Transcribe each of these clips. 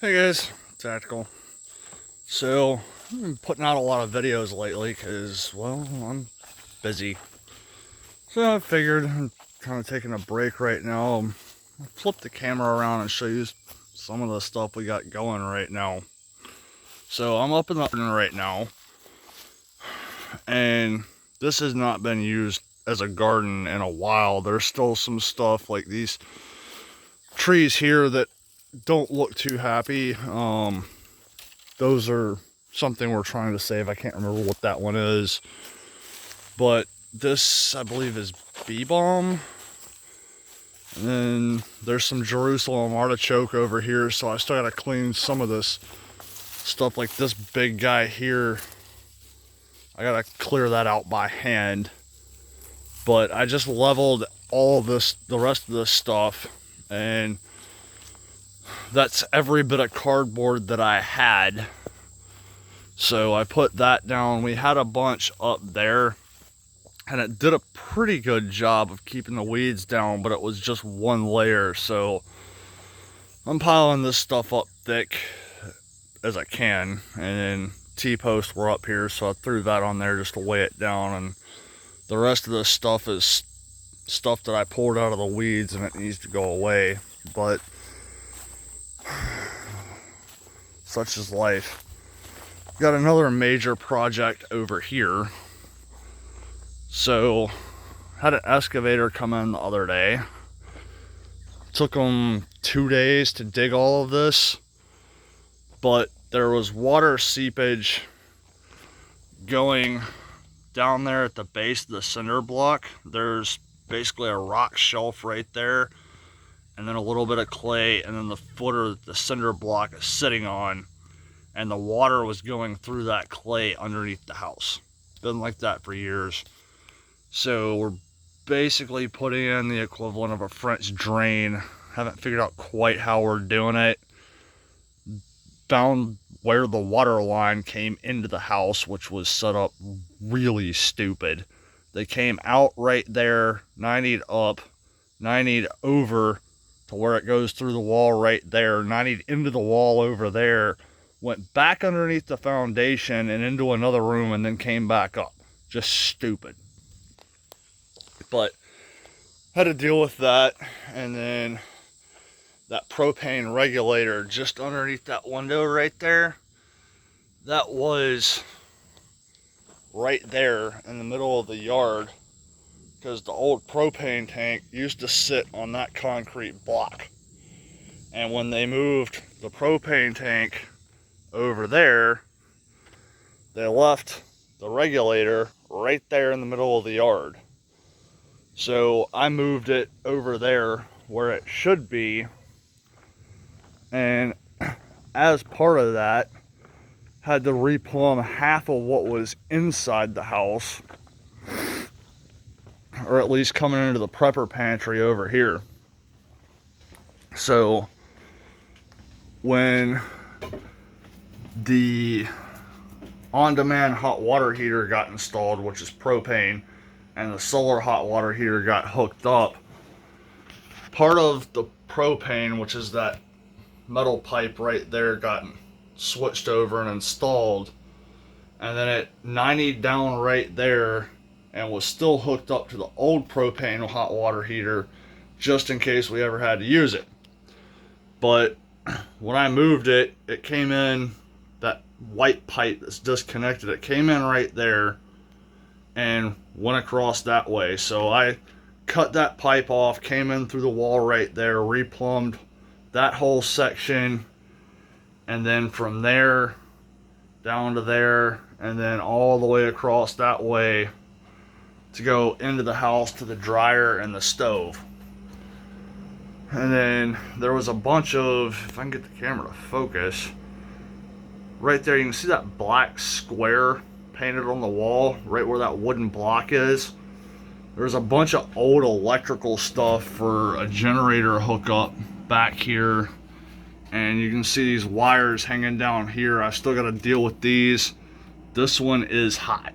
Hey guys, Tactical. So, I've been putting out a lot of videos lately because, well, I'm busy. So I figured I'm kind of taking a break right now. I'll flip the camera around and show you some of the stuff we got going right now. So I'm up in the garden right now, and this has not been used as a garden in a while. There's still some stuff like these trees here that don't look too happy. Those are something we're trying to save. I can't remember what that one is, but this I believe is bee balm. And then there's some Jerusalem artichoke over here, so I still gotta clean some of this stuff. Like this big guy here, I gotta clear that out by hand. But I just leveled all this, the rest of this stuff, and that's every bit of cardboard that I had. So I put that down. We had a bunch up there, and it did a pretty good job of keeping the weeds down, but it was just one layer. So I'm piling this stuff up thick as I can, and then T-posts were up here, so I threw that on there just to weigh it down. And the rest of this stuff is stuff that I pulled out of the weeds, and it needs to go away. But such is life. Got another major project over here. So had an excavator come in the other day. Took them 2 days to dig all of this, but there was water seepage going down there at the base of the cinder block. There's basically a rock shelf right there, and then a little bit of clay, and then the footer that the cinder block is sitting on, and the water was going through that clay underneath the house. It's been like that for years. So we're basically putting in the equivalent of a French drain. Haven't figured out quite how we're doing it. Found where the water line came into the house, which was set up really stupid. They came out right there, 90 up, 90 over to where it goes through the wall right there, 90 into the wall over there, went back underneath the foundation and into another room, and then came back up. Just stupid. But had to deal with that. And then that propane regulator just underneath that window right there, that was right there in the middle of the yard, because the old propane tank used to sit on that concrete block. And when they moved the propane tank over there, they left the regulator right there in the middle of the yard. So I moved it over there where it should be, and as part of that, had to replumb half of what was inside the house, or at least coming into the prepper pantry over here. So when the on-demand hot water heater got installed, which is propane, and the solar hot water heater got hooked up, part of the propane, which is that metal pipe right there, got switched over and installed, and then it 90'd down right there and was still hooked up to the old propane hot water heater just in case we ever had to use it. But when I moved it, it came in, that white pipe that's disconnected, it came in right there and went across that way. So I cut that pipe off, came in through the wall right there, replumbed that whole section, and then from there down to there, and then all the way across that way to go into the house to the dryer and the stove. And then there was a bunch of, if I can get the camera to focus, right there you can see that black square painted on the wall right where that wooden block is. There's a bunch of old electrical stuff for a generator hookup back here, and you can see these wires hanging down here. I still got to deal with these. This one is hot,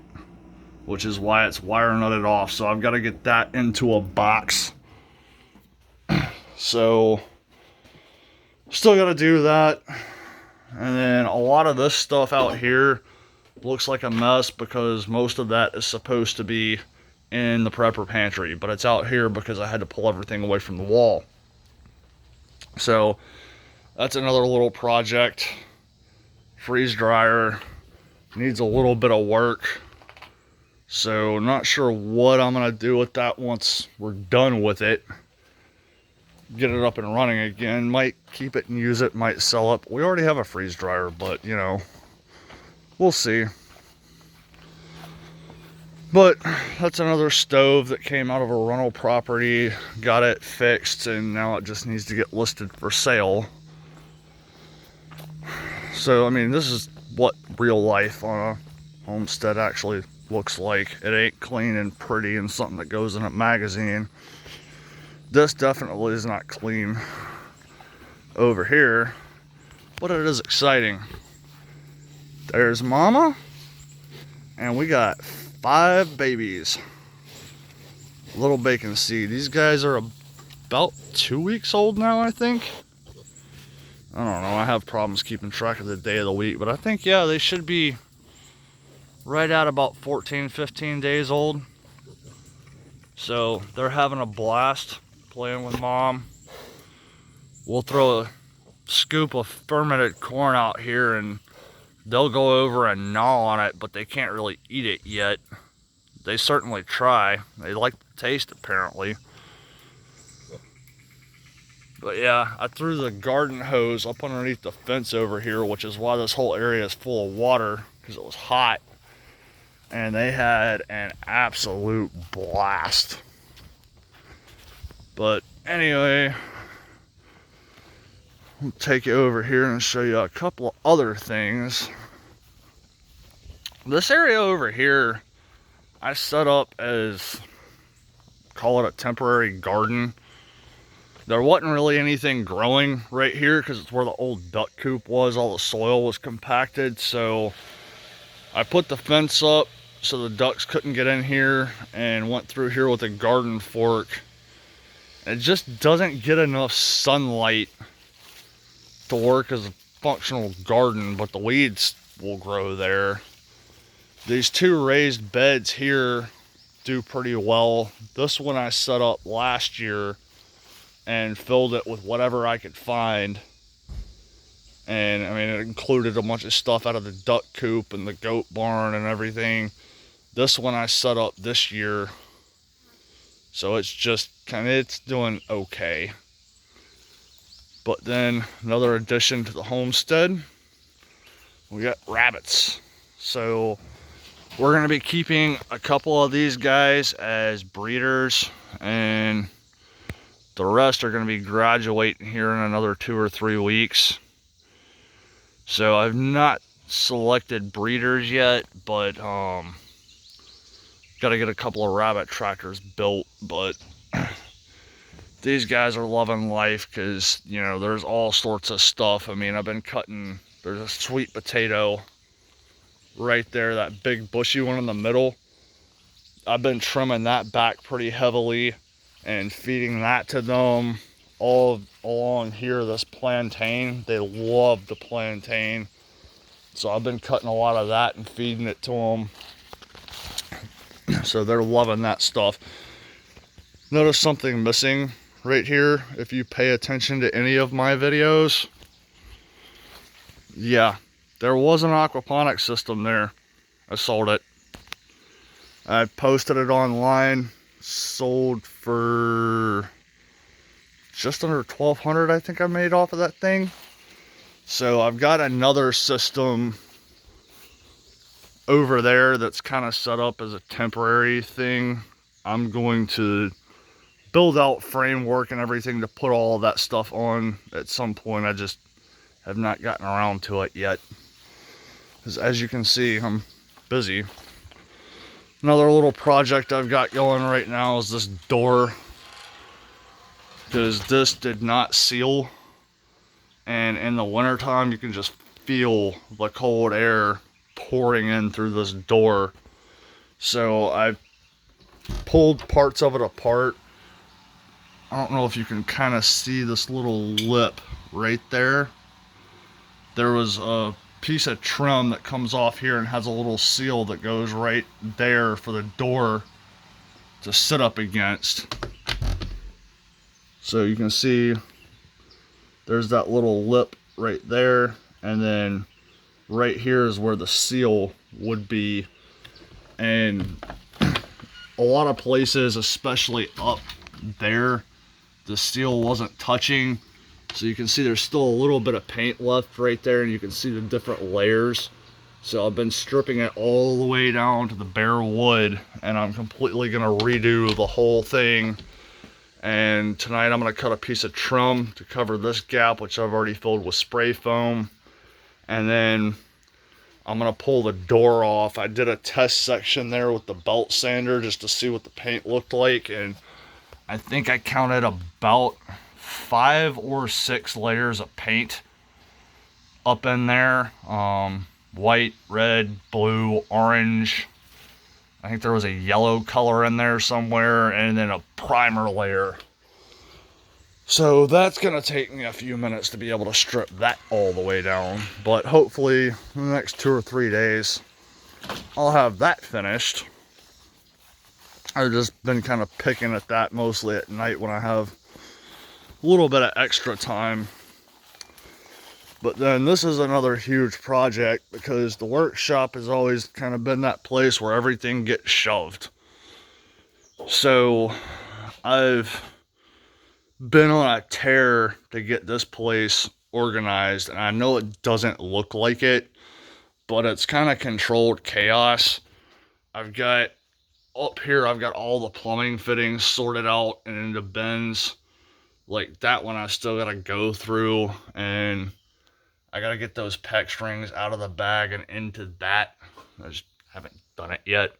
which is why it's wire nutted off, so I've got to get that into a box. So still got to do that. And then a lot of this stuff out here looks like a mess because most of that is supposed to be in the prepper pantry, but it's out here because I had to pull everything away from the wall. So that's another little project. Freeze dryer needs a little bit of work. So not sure what I'm gonna do with that once we're done with it. Get it up and running again. Might keep it and use it, might sell it. We already have a freeze dryer, but you know, we'll see. But that's another stove that came out of a rental property. Got it fixed and now it just needs to get listed for sale. So I mean, this is what real life on a homestead actually looks like. It ain't clean and pretty and something that goes in a magazine. This definitely is not clean over here, but it is exciting. There's Mama, and we got 5 babies. Little bacon seed. These guys are about 2 weeks old now, I think. I don't know, I have problems keeping track of the day of the week, but I think, yeah, they should be right at about 14, 15 days old. So they're having a blast playing with Mom. We'll throw a scoop of fermented corn out here and they'll go over and gnaw on it, but they can't really eat it yet. They certainly try. They like the taste, apparently. But yeah, I threw the garden hose up underneath the fence over here, which is why this whole area is full of water, because it was hot. And they had an absolute blast. But anyway, I'll take you over here and show you a couple of other things. This area over here, I set up as, call it a temporary garden. There wasn't really anything growing right here because it's where the old duck coop was. All the soil was compacted. So I put the fence up so the ducks couldn't get in here and went through here with a garden fork. It just doesn't get enough sunlight to work as a functional garden, but the weeds will grow there. These 2 raised beds here do pretty well. This one I set up last year and filled it with whatever I could find. And I mean, it included a bunch of stuff out of the duck coop and the goat barn and everything. This one I set up this year, so it's just it's doing okay. But then another addition to the homestead, we got rabbits. So we're gonna be keeping a couple of these guys as breeders, and the rest are gonna be graduating here in another 2 or 3 weeks. So I've not selected breeders yet, but got to get a couple of rabbit tractors built. But these guys are loving life because, you know, there's all sorts of stuff. I mean, I've been cutting, there's a sweet potato right there, that big bushy one in the middle. I've been trimming that back pretty heavily and feeding that to them. All along here, this plantain, they love the plantain. So I've been cutting a lot of that and feeding it to them. So they're loving that stuff. Notice something missing right here if you pay attention to any of my videos. Yeah, there was an aquaponics system there. I sold it. I posted it online, sold for just under $1,200, I think I made off of that thing. So I've got another system over there that's kind of set up as a temporary thing. I'm going to build out framework and everything to put all of that stuff on at some point. I just have not gotten around to it yet, because as you can see, I'm busy. Another little project I've got going right now is this door, because this did not seal, and in the wintertime you can just feel the cold air pouring in through this door. So I pulled parts of it apart. I don't know if you can kind of see this little lip right there. there was a piece of trim that comes off here and has a little seal that goes right there for the door to sit up against. So you can see there's that little lip right there, and then right here is where the seal would be. And a lot of places, especially up there, the seal wasn't touching. So you can see there's still a little bit of paint left right there, and you can see the different layers. So I've been stripping it all the way down to the bare wood, and I'm completely gonna redo the whole thing. And tonight I'm gonna cut a piece of trim to cover this gap, which I've already filled with spray foam. And then I'm gonna pull the door off. I did a test section there with the belt sander just to see what the paint looked like, and I think I counted about 5 or 6 layers of paint up in there. White, red, blue, orange. I think there was a yellow color in there somewhere, and then a primer layer. So that's gonna take me a few minutes to be able to strip that all the way down. But hopefully in the next 2 or 3 days, I'll have that finished. I've just been kind of picking at that mostly at night when I have a little bit of extra time. But then this is another huge project because the workshop has always kind of been that place where everything gets shoved. So I've been on a tear to get this place organized, and I know it doesn't look like it, but it's kind of controlled chaos. I've got up here, I've got all the plumbing fittings sorted out and into bins. Like that one I still gotta go through, and I gotta get those PEX strings out of the bag and into that. I just haven't done it yet.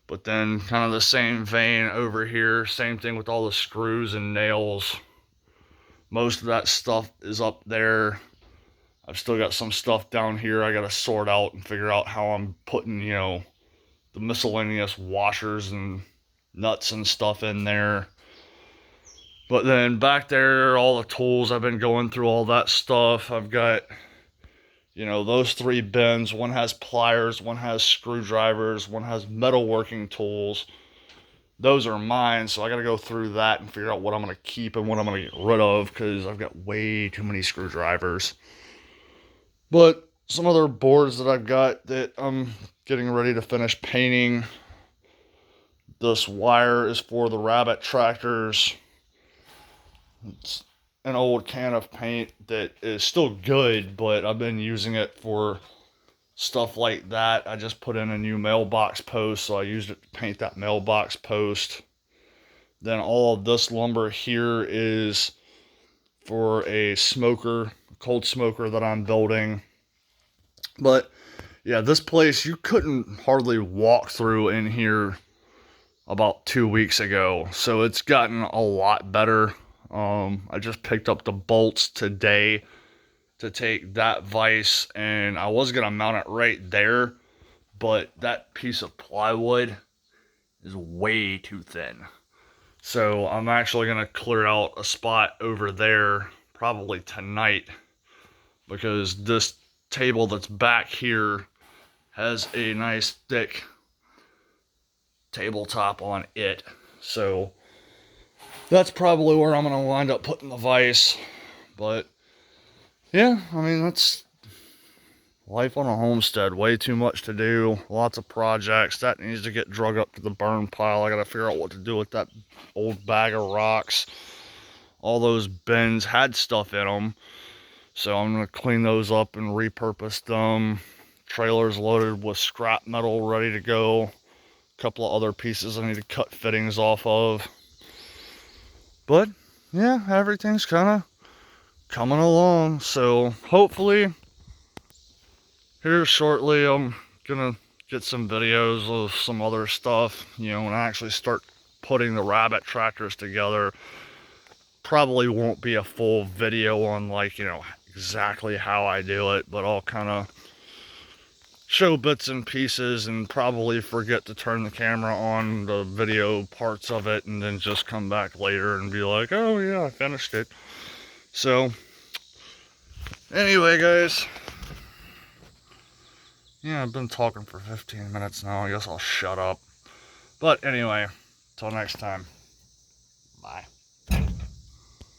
But then kind of the same vein over here, same thing with all the screws and nails. Most of that stuff is up there. I've still got some stuff down here I gotta sort out and figure out how I'm putting, you know, the miscellaneous washers and nuts and stuff in there. But then back there, all the tools, I've been going through all that stuff. I've got, you know, those 3 bins. One has pliers, one has screwdrivers, one has metalworking tools. Those are mine, so I gotta go through that and figure out what I'm gonna keep and what I'm gonna get rid of, because I've got way too many screwdrivers. But some other boards that I've got that I'm getting ready to finish painting. This wire is for the rabbit tractors. It's an old can of paint that is still good, but I've been using it for stuff like that. I just put in a new mailbox post, so I used it to paint that mailbox post. Then all of this lumber here is for a smoker, a cold smoker that I'm building. But yeah, this place, you couldn't hardly walk through in here about 2 weeks ago, so it's gotten a lot better. I just picked up the bolts today to take that vise, and I was gonna mount it right there, but that piece of plywood is way too thin. So I'm actually gonna clear out a spot over there probably tonight, because this table that's back here has a nice thick tabletop on it. So that's probably where I'm gonna wind up putting the vise. But yeah, I mean, that's life on a homestead. Way too much to do, lots of projects. That needs to get drug up to the burn pile. I gotta figure out what to do with that old bag of rocks. All those bins had stuff in them, so I'm gonna clean those up and repurpose them. Trailer's loaded with scrap metal ready to go. A couple of other pieces I need to cut fittings off of. But yeah, everything's kind of coming along. So hopefully here shortly I'm gonna get some videos of some other stuff, you know, and actually start putting the rabbit tractors together. Probably won't be a full video on, like, you know, exactly how I do it, but I'll kind of show bits and pieces and probably forget to turn the camera on the video parts of it, and then just come back later and be like, oh yeah, I finished it. So anyway, guys, Yeah, I've been talking for 15 minutes now. I guess I'll shut up. But anyway, till next time. Bye.